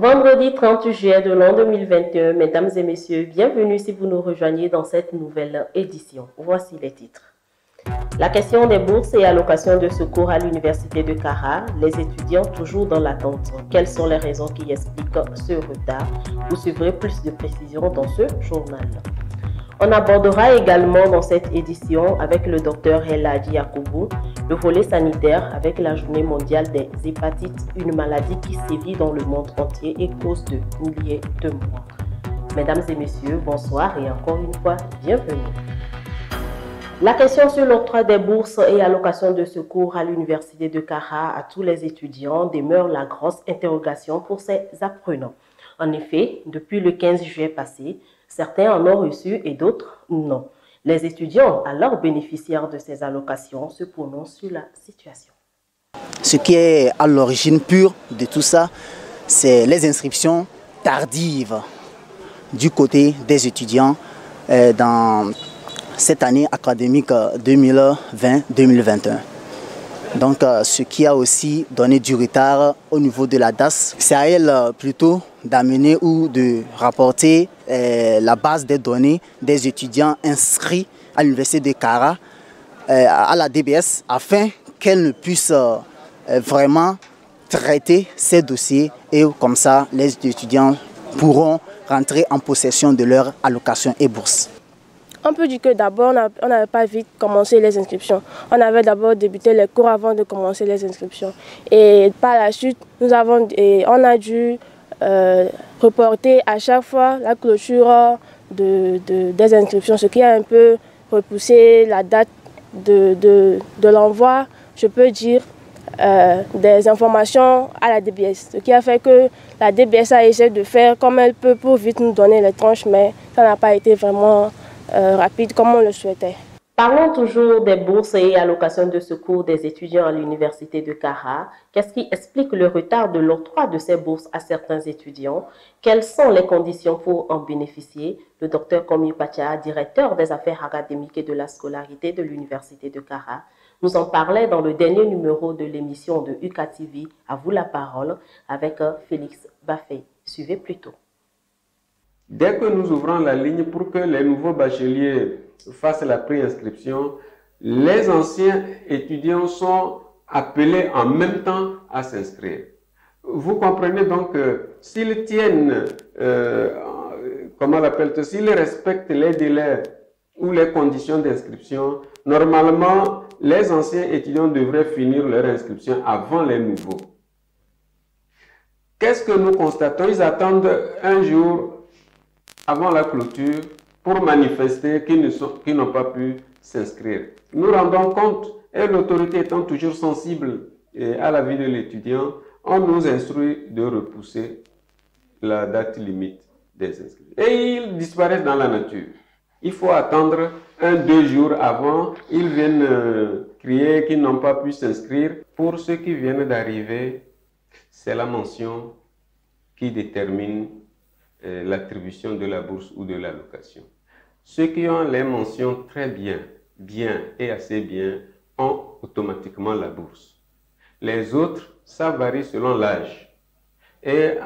Vendredi 30 juillet de l'an 2021, mesdames et messieurs, bienvenue si vous nous rejoignez dans cette nouvelle édition. Voici les titres. La question des bourses et allocations de secours à l'université de Kara, les étudiants toujours dans l'attente. Quelles sont les raisons qui expliquent ce retard? Vous suivrez plus de précisions dans ce journal. On abordera également dans cette édition avec le docteur Eladi Yakoubou le volet sanitaire avec la journée mondiale des hépatites, une maladie qui sévit dans le monde entier et cause de milliers de morts. Mesdames et messieurs, bonsoir et encore une fois, bienvenue. La question sur l'octroi des bourses et allocations de secours à l'université de Kara à tous les étudiants demeure la grosse interrogation pour ces apprenants. En effet, depuis le 15 juillet passé, certains en ont reçu et d'autres non. Les étudiants, alors bénéficiaires de ces allocations, se prononcent sur la situation. Ce qui est à l'origine pure de tout ça, c'est les inscriptions tardives du côté des étudiants dans cette année académique 2020-2021. Donc, ce qui a aussi donné du retard au niveau de la DAS, c'est à elle plutôt d'amener ou de rapporter la base des données des étudiants inscrits à l'université de Kara, à la DBS, afin qu'elle ne puisse vraiment traiter ces dossiers et comme ça, les étudiants pourront rentrer en possession de leur allocation et bourse. On peut dire que d'abord, on n'avait pas vite commencé les inscriptions. On avait d'abord débuté les cours avant de commencer les inscriptions. Et par la suite, on a dû reporter à chaque fois la clôture des inscriptions, ce qui a un peu repoussé la date de l'envoi, je peux dire, des informations à la DBS. Ce qui a fait que la DBS a essayé de faire comme elle peut pour vite nous donner les tranches, mais ça n'a pas été vraiment rapide comme on le souhaitait. Parlons toujours des bourses et allocations de secours des étudiants à l'université de Kara. Qu'est-ce qui explique le retard de l'octroi de ces bourses à certains étudiants? Quelles sont les conditions pour en bénéficier? Le docteur Komi Pacha, directeur des affaires académiques et de la scolarité de l'université de Kara, nous en parlait dans le dernier numéro de l'émission de UKTV. À vous la parole avec Félix Baffé. Suivez plutôt. Dès que nous ouvrons la ligne pour que les nouveaux bacheliers fassent la préinscription, les anciens étudiants sont appelés en même temps à s'inscrire. Vous comprenez donc que s'ils tiennent, s'ils respectent les délais ou les conditions d'inscription, normalement, les anciens étudiants devraient finir leur inscription avant les nouveaux. Qu'est-ce que nous constatons? Ils attendent un jour avant la clôture pour manifester qu'ils n'ont pas pu s'inscrire. Nous rendons compte, et l'autorité étant toujours sensible à la vie de l'étudiant, on nous instruit de repousser la date limite des inscrits. Et ils disparaissent dans la nature. Il faut attendre 1-2 jours avant, ils viennent crier qu'ils n'ont pas pu s'inscrire. Pour ceux qui viennent d'arriver, c'est la mention qui détermine l'attribution de la bourse ou de l'allocation. Ceux qui ont les mentions très bien, bien et assez bien ont automatiquement la bourse. Les autres, ça varie selon l'âge. Et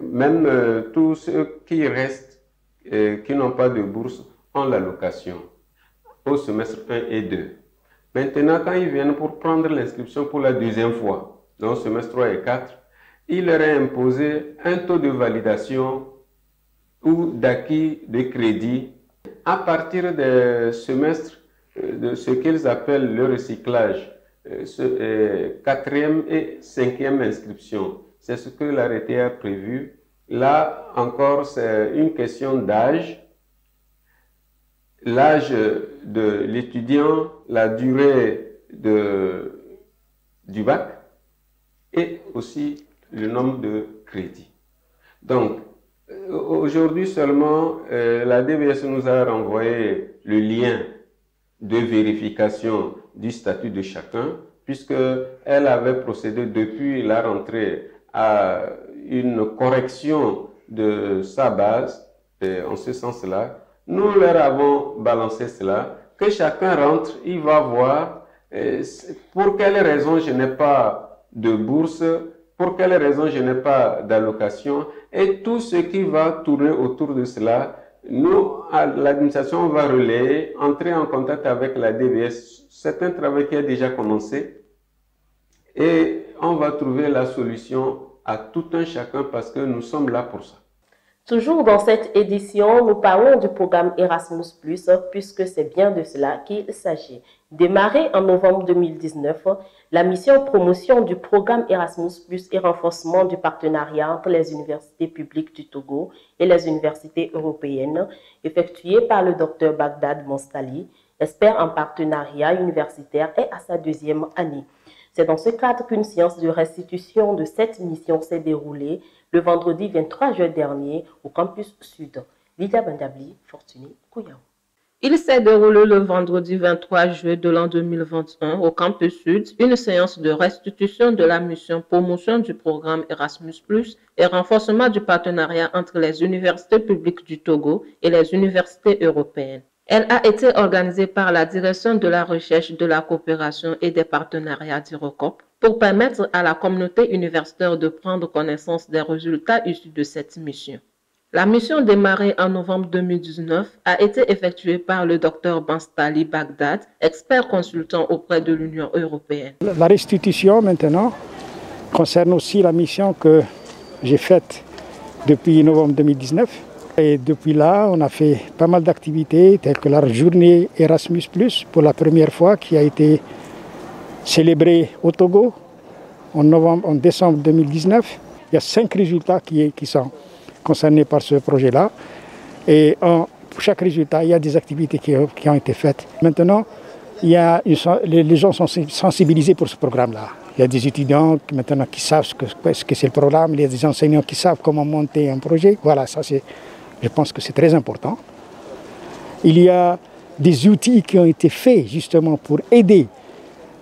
même tous ceux qui restent, qui n'ont pas de bourse, ont l'allocation au semestre 1 et 2. Maintenant, quand ils viennent pour prendre l'inscription pour la deuxième fois, dans le semestre 3 et 4, il leur est imposé un taux de validation ou d'acquis de crédit à partir des semestres de ce qu'ils appellent le recyclage, quatrième et cinquième inscription. C'est ce que l'arrêté a prévu. Là encore, c'est une question d'âge. L'âge de l'étudiant, la durée du bac et aussi le nombre de crédits. Donc, aujourd'hui seulement, la DBS nous a renvoyé le lien de vérification du statut de chacun, puisqu'elle avait procédé depuis la rentrée à une correction de sa base, en ce sens-là. Nous leur avons balancé cela, que chacun rentre, il va voir pour quelle raison je n'ai pas de bourse, pour quelles raisons je n'ai pas d'allocation, et tout ce qui va tourner autour de cela, nous, à l'administration, on va relayer, entrer en contact avec la DBS. C'est un travail qui a déjà commencé et on va trouver la solution à tout un chacun parce que nous sommes là pour ça. Toujours dans cette édition, nous parlons du programme Erasmus+, puisque c'est bien de cela qu'il s'agit. Démarré en novembre 2019, la mission promotion du programme Erasmus+ et renforcement du partenariat entre les universités publiques du Togo et les universités européennes, effectuée par le Dr Bagdad Monstali, expert en partenariat universitaire, est à sa 2e année. C'est dans ce cadre qu'une séance de restitution de cette mission s'est déroulée le vendredi 23 juin dernier au campus Sud. Lydia Bandabli, Fortuné Kouyaou. Il s'est déroulé le vendredi 23 juillet de l'an 2021 au campus Sud une séance de restitution de la mission promotion du programme Erasmus+ et renforcement du partenariat entre les universités publiques du Togo et les universités européennes. Elle a été organisée par la Direction de la Recherche, de la Coopération et des Partenariats d'Irocop pour permettre à la communauté universitaire de prendre connaissance des résultats issus de cette mission. La mission démarrée en novembre 2019 a été effectuée par le Dr Banstali Bagdad, expert consultant auprès de l'Union européenne. La restitution maintenant concerne aussi la mission que j'ai faite depuis novembre 2019. Et depuis là, on a fait pas mal d'activités telles que la journée Erasmus+, pour la première fois, qui a été célébrée au Togo en décembre 2019. Il y a 5 résultats qui sont concernés par ce projet-là. Et pour chaque résultat, il y a des activités qui ont été faites. Maintenant, les gens sont sensibilisés pour ce programme-là. Il y a des étudiants maintenant qui savent ce que c'est le programme. Il y a des enseignants qui savent comment monter un projet. Voilà, ça c'est... Je pense que c'est très important. Il y a des outils qui ont été faits justement pour aider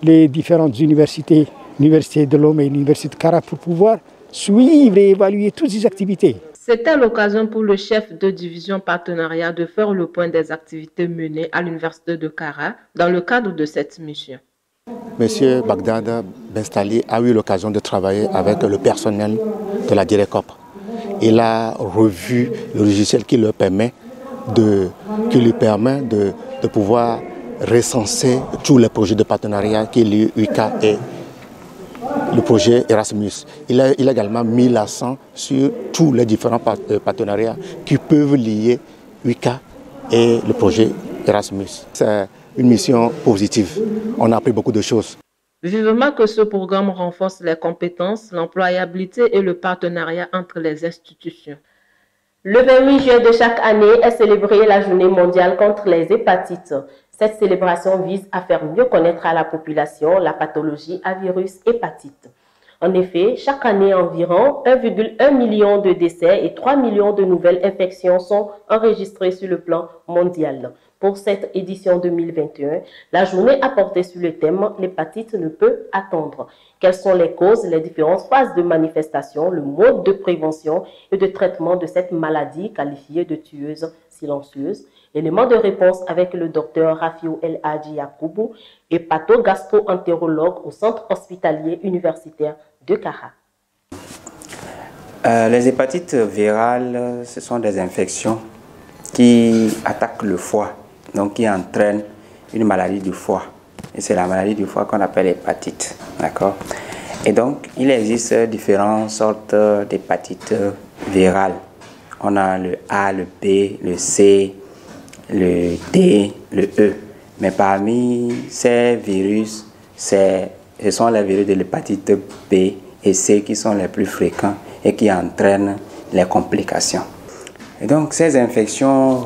les différentes universités, l'Université de Lomé et l'Université de Kara, pour pouvoir suivre et évaluer toutes ces activités. C'était l'occasion pour le chef de division partenariat de faire le point des activités menées à l'Université de Kara dans le cadre de cette mission. Monsieur Bagdad Benstali a eu l'occasion de travailler avec le personnel de la DIRECOP. Il a revu le logiciel qui lui permet de pouvoir recenser tous les projets de partenariat qui lient UICA et le projet Erasmus. Il a également mis l'accent sur tous les différents partenariats qui peuvent lier UICA et le projet Erasmus. C'est une mission positive. On a appris beaucoup de choses. Vivement que ce programme renforce les compétences, l'employabilité et le partenariat entre les institutions. Le 28 juin de chaque année est célébrée la journée mondiale contre les hépatites. Cette célébration vise à faire mieux connaître à la population la pathologie à virus hépatite. En effet, chaque année environ 1,1 million de décès et 3 millions de nouvelles infections sont enregistrées sur le plan mondial. Pour cette édition 2021, la journée a porté sur le thème « L'hépatite ne peut attendre ». Quelles sont les causes, les différentes phases de manifestation, le mode de prévention et de traitement de cette maladie qualifiée de tueuse silencieuse? Élément de réponse avec le docteur Rafiou El Hadji Yakoubou, hépato-gastro-entérologue au centre hospitalier universitaire de Kara. Les hépatites virales, ce sont des infections qui attaquent le foie, donc qui entraînent une maladie du foie. Et c'est la maladie du foie qu'on appelle hépatite. D'accord? Et donc, il existe différentes sortes d'hépatites virales. On a le A, le B, le C, le D, le E. Mais parmi ces virus, ce sont les virus de l'hépatite B et C qui sont les plus fréquents et qui entraînent les complications. Et donc, ces infections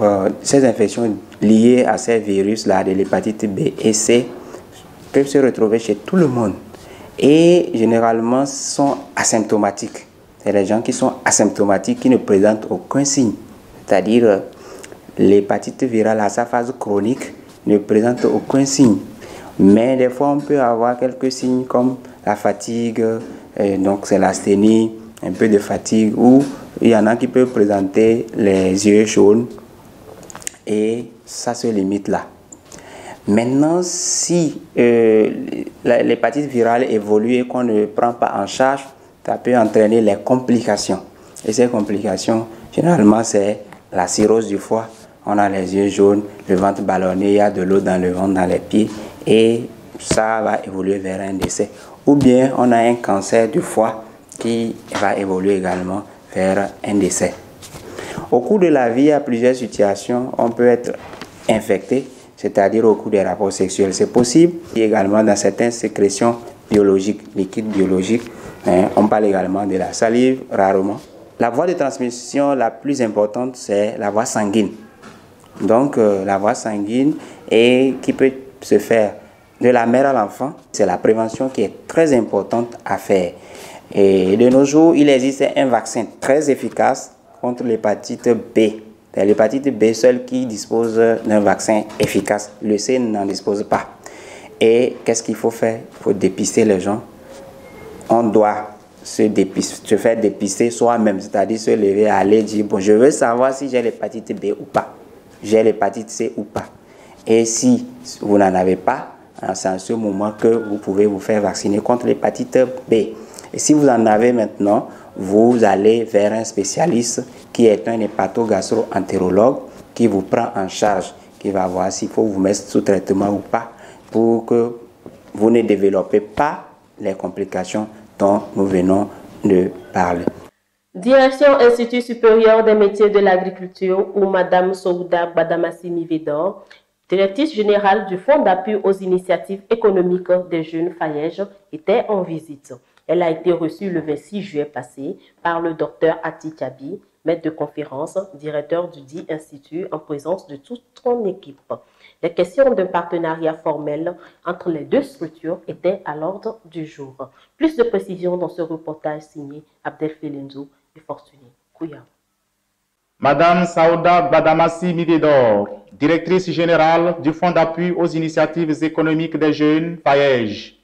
liées à ces virus-là de l'hépatite B et C peuvent se retrouver chez tout le monde et généralement sont asymptomatiques. C'est les gens qui sont asymptomatiques qui ne présentent aucun signe. C'est-à-dire, l'hépatite virale à sa phase chronique ne présente aucun signe. Mais des fois, on peut avoir quelques signes comme la fatigue, donc c'est l'asthénie, un peu de fatigue, ou il y en a qui peuvent présenter les yeux jaunes et ça se limite là. Maintenant, si l'hépatite virale évolue et qu'on ne prend pas en charge, ça peut entraîner les complications. Et ces complications, généralement, c'est la cirrhose du foie. On a les yeux jaunes, le ventre ballonné, il y a de l'eau dans le ventre, dans les pieds, et ça va évoluer vers un décès. Ou bien on a un cancer du foie qui va évoluer également vers un décès. Au cours de la vie, il y a plusieurs situations. On peut être infecté, c'est-à-dire au cours des rapports sexuels, c'est possible. Et également dans certaines sécrétions biologiques, liquides biologiques. On parle également de la salive, rarement. La voie de transmission la plus importante, c'est la voie sanguine. Donc la voie sanguine qui peut se faire de la mère à l'enfant, c'est la prévention qui est très importante à faire. Et de nos jours, il existe un vaccin très efficace contre l'hépatite B. C'est l'hépatite B seule qui dispose d'un vaccin efficace. Le C n'en dispose pas. Et qu'est-ce qu'il faut faire? Il faut dépister les gens. On doit se faire dépister soi-même, c'est-à-dire se lever, aller dire, bon, je veux savoir si j'ai l'hépatite B ou pas, j'ai l'hépatite C ou pas. Et si vous n'en avez pas, c'est à ce moment que vous pouvez vous faire vacciner contre l'hépatite B. Et si vous en avez maintenant, vous allez vers un spécialiste qui est un hépato-gastro-entérologue qui vous prend en charge, qui va voir s'il faut vous mettre sous traitement ou pas pour que vous ne développez pas les complications dont nous venons de parler. Direction Institut supérieur des métiers de l'agriculture où Mme Souda Badamassi Mivedor, directrice générale du Fonds d'appui aux initiatives économiques des jeunes FAYEJ, était en visite. Elle a été reçue le 26 juillet passé par le Dr Ati Tchabi, maître de conférence, directeur du dit institut, en présence de toute son équipe. Les questions d'un partenariat formel entre les deux structures étaient à l'ordre du jour. Plus de précisions dans ce reportage signé Abdel Felenzo et Fortuné Kouya. Madame Souda Badamassi Mivedor, directrice générale du Fonds d'appui aux initiatives économiques des jeunes, FAYEJ.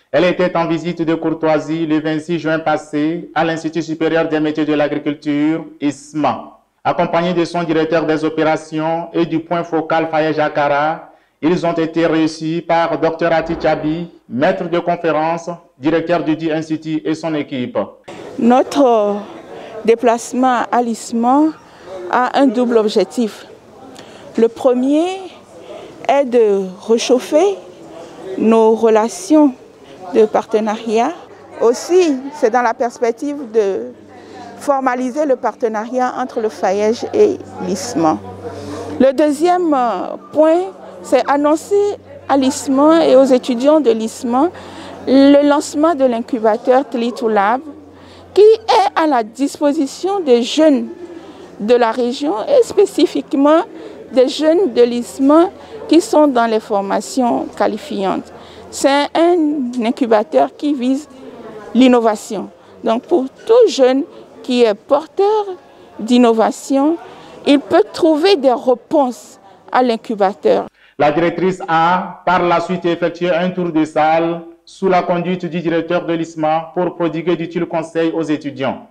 Elle était en visite de courtoisie le 26 juin passé à l'Institut supérieur des métiers de l'agriculture, ISMA. Accompagnés de son directeur des opérations et du point focal FAYEJ Akara, ils ont été reçus par Dr Ati Tchabi, maître de conférence, directeur du dit institut et son équipe. Notre déplacement à l'ISMA a un double objectif. Le premier est de réchauffer nos relations de partenariat. Aussi, c'est dans la perspective de formaliser le partenariat entre le FAYEJ et l'ISMA. Le deuxième point, c'est annoncer à l'ISMA et aux étudiants de l'ISMA le lancement de l'incubateur Tlitoulab qui est à la disposition des jeunes de la région et spécifiquement des jeunes de l'ISMA qui sont dans les formations qualifiantes. C'est un incubateur qui vise l'innovation. Donc pour tout jeune qui est porteur d'innovation, il peut trouver des réponses à l'incubateur. La directrice a par la suite effectué un tour de salle sous la conduite du directeur de l'ISMA pour prodiguer d'utiles conseils aux étudiants.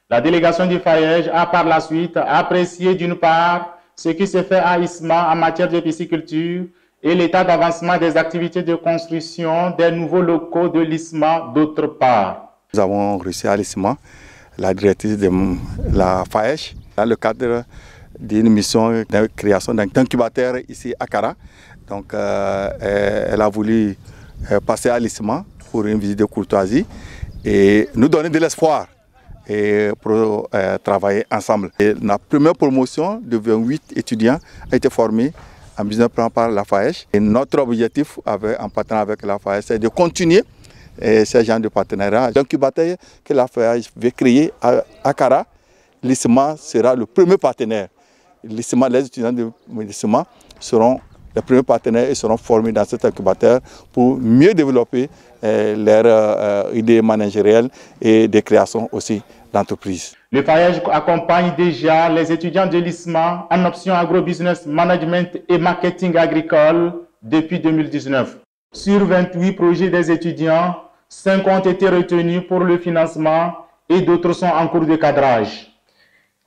La délégation du FAYEJ a par la suite apprécié d'une part ce qui se fait à ISMA en matière de pisciculture et l'état d'avancement des activités de construction des nouveaux locaux de l'ISMA d'autre part. Nous avons reçu à l'ISMA la directrice de la FAYEJ dans le cadre d'une mission de création d'un incubateur ici à Akara. Donc elle a voulu passer à l'ISMA pour une visite de courtoisie et nous donner de l'espoir et pour travailler ensemble. Et la première promotion de 28 étudiants a été formée en business plan par la FAYEJ. Et notre objectif en partenariat avec la FAYEJ, c'est de continuer ce genre de partenariat. L'incubateur que la FAYEJ veut créer à Akara, l'ISMA sera le premier partenaire. L'ISMA, les étudiants de l'ISMA seront les premiers partenaires et seront formés dans cet incubateur pour mieux développer leurs idées managériales et des créations aussi d'entreprises. Le FAYEJ accompagne déjà les étudiants de l'ISMA en option agrobusiness management et marketing agricole depuis 2019. Sur 28 projets des étudiants, 5 ont été retenus pour le financement et d'autres sont en cours de cadrage.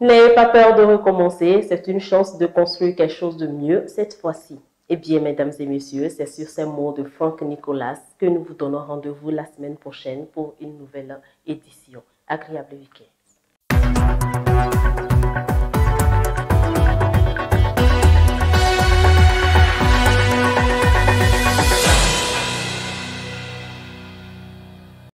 N'ayez pas peur de recommencer, c'est une chance de construire quelque chose de mieux cette fois-ci. Eh bien, mesdames et messieurs, c'est sur ces mots de Franck Nicolas que nous vous donnons rendez-vous la semaine prochaine pour une nouvelle édition. Agréable week-end.